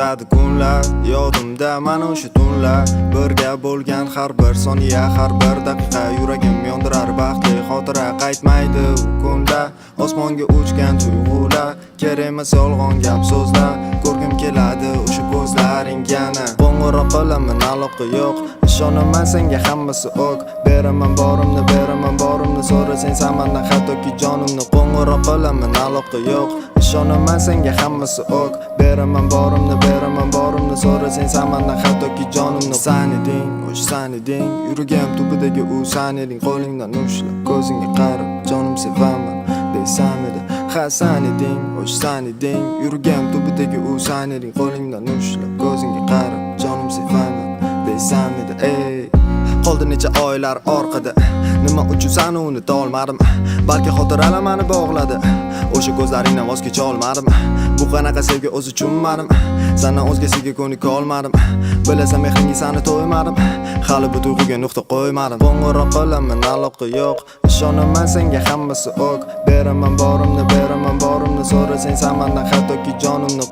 o'tadi kunlar, yodimda mana o'sha tunlar. Birga bo'lgan har bir soniya, har bir daqiqa yuragim yondirar baxtli xotira. Qaytmaydi u kunda osmonga uchgan tuyg'ular. Kerak emas yolg'on gap so'zlar, ko'rgim keladi o'sha ko'zlaring yana. Qo'ng'iroq qilaman, aloqa yo'q, ishonaman senga hammasi ok. Beraman borimni so'rasang sen mendan hattoki jonimni. Qo'ng'iroq qilaman, aloqa yo'q, ishonaman senga hammasi ok. Beraman borimni so'rasang sen mendan hattoki jonimni. San eding, o'sha san eding, yuragim tubidagi u san eding. Qo'lingdan ushlab, ko'zingga qarab, jonim sevaman deysam edi. Ha san eding, o'sha san eding, yuragim tubidagi u san eding. Qo'lingdan ushlab, ko'zingga qarab, jonim sevaman deysam edi. Ey, qoldi necha oylar orqada, nima uchun seni unuta olmadim? Balki xotiralar meni bog'ladi, o'sha ko'zlaringdan voz kecha olmadim. Bu qanaqa sevgi o'zi tushunmadim, sendan o'zgasiga ko'nika olmadim. Bilasan mehringga seni to'ymadim, hali bu tuyg'uga nuqta qo'ymadim. Qo'ng'iroq qilaman, aloqa yo'q, ishonaman senga hammasi ok. Beraman borimni so'rasang sen mendan hattoki jonimni.